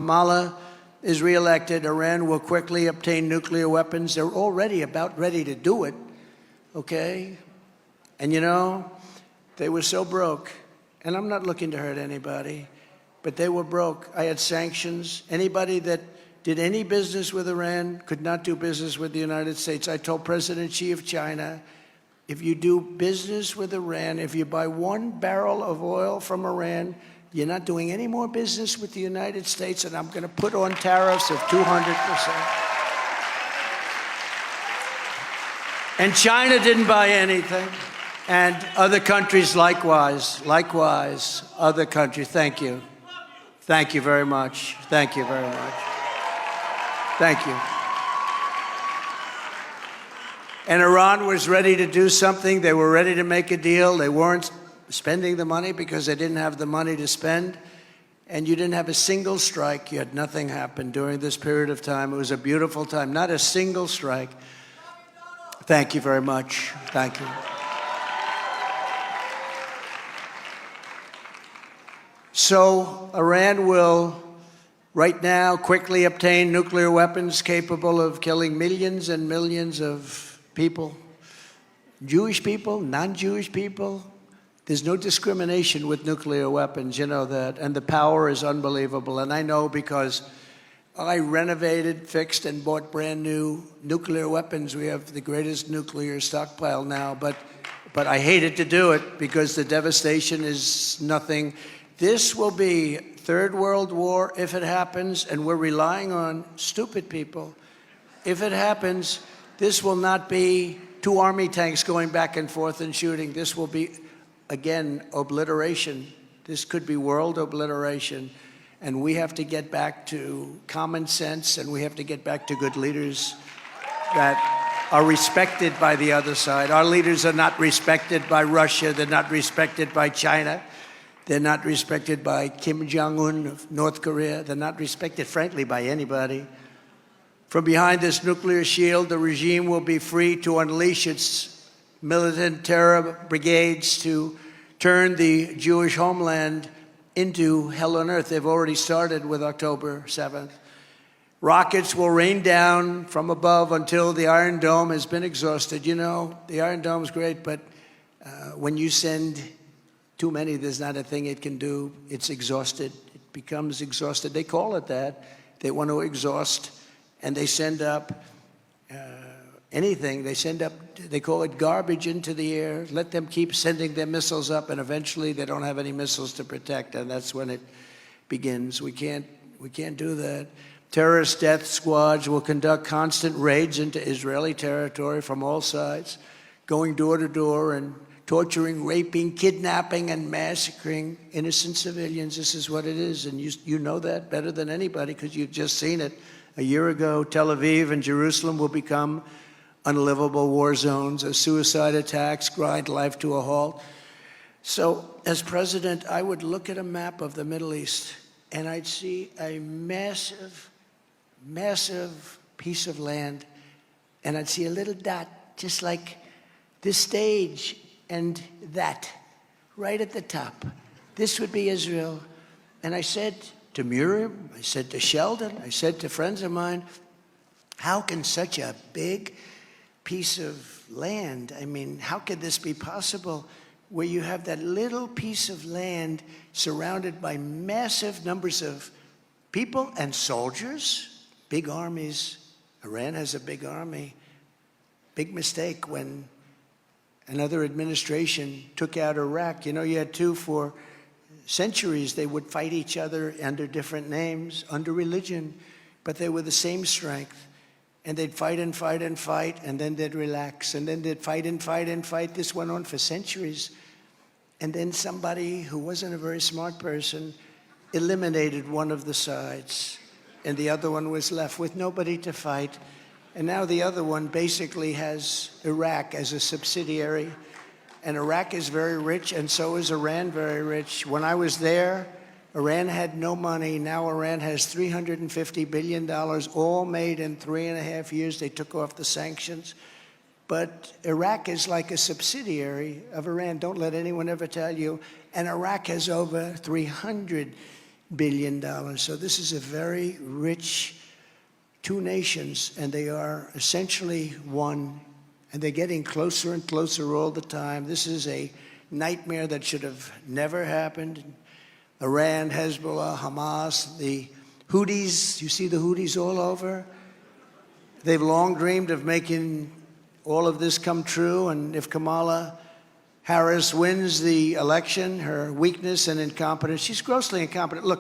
Kamala is reelected, Iran will quickly obtain nuclear weapons. They're already about ready to do it, okay? And you know, they were so broke, and I'm not looking to hurt anybody, but they were broke. I had sanctions. Anybody that did any business with Iran could not do business with the United States. I told President Xi of China, if you do business with Iran, if you buy 1 barrel of oil from Iran, you're not doing any more business with the United States, and I'm going to put on tariffs of 200%. And China didn't buy anything. And other countries likewise, other countries. Thank you. Thank you very much. Thank you very much. Thank you. And Iran was ready to do something. They were ready to make a deal. They weren't spending the money because they didn't have the money to spend. And you didn't have a single strike. You had nothing happen during this period of time. It was a beautiful time. Not a single strike. Thank you very much. Thank you. So Iran will right now quickly obtain nuclear weapons capable of killing millions and millions of people. Jewish people, non-Jewish people. There's no discrimination with nuclear weapons, you know that. And the power is unbelievable. And I know because I renovated, fixed, and bought brand new nuclear weapons. We have the greatest nuclear stockpile now. But I hated to do it because the devastation is nothing. This will be Third World War if it happens, and we're relying on stupid people. If it happens, this will not be 2 army tanks going back and forth and shooting. This will be, again, obliteration. This could be world obliteration. And we have to get back to common sense, and we have to get back to good leaders that are respected by the other side. Our leaders are not respected by Russia. They're not respected by China. They're not respected by Kim Jong-un of North Korea. They're not respected, frankly, by anybody. From behind this nuclear shield, the regime will be free to unleash its militant terror brigades to turn the Jewish homeland into hell on earth. They've already started with October 7th. Rockets will rain down from above until the Iron Dome has been exhausted. You know, the Iron Dome's great, but when you send too many, there's not a thing it can do. It's exhausted. It becomes exhausted. They call it that. They want to exhaust, and they send up anything. They send up, they call it garbage into the air. Let them keep sending their missiles up, and eventually they don't have any missiles to protect, and that's when it begins. We can't do that. Terrorist death squads will conduct constant raids into Israeli territory from all sides, going door to door and torturing, raping, kidnapping, and massacring innocent civilians. This is what it is, and you know that better than anybody because you've just seen it. A year ago, Tel Aviv and Jerusalem will become unlivable war zones as suicide attacks grind life to a halt. So, as president, I would look at a map of the Middle East, and I'd see a massive, massive piece of land, and I'd see a little dot, just like this stage, and that, right at the top. This would be Israel. And I said to Miriam, I said to Sheldon, I said to friends of mine, how can such a big piece of land, I mean, how could this be possible where you have that little piece of land surrounded by massive numbers of people and soldiers, big armies. Iran has a big army. Big mistake when another administration took out Iraq. You know, you had two for centuries. They would fight each other under different names, under religion, but they were the same strength. And they'd fight and fight and fight, and then they'd relax. And then they'd fight and fight and fight. This went on for centuries. And then somebody who wasn't a very smart person eliminated one of the sides, and the other one was left with nobody to fight. And now the other one basically has Iraq as a subsidiary. And Iraq is very rich, and so is Iran very rich. When I was there, Iran had no money. Now Iran has $350 billion, all made in 3.5 years. They took off the sanctions. But Iraq is like a subsidiary of Iran. Don't let anyone ever tell you. And Iraq has over 300 billion. So this is a very rich two nations, and they are essentially one, and they're getting closer and closer all the time. This is a nightmare that should have never happened. Iran, Hezbollah, Hamas, the Houthis, you see the Houthis all over? They've long dreamed of making all of this come true, and if Kamala Harris wins the election, her weakness and incompetence, she's grossly incompetent. Look,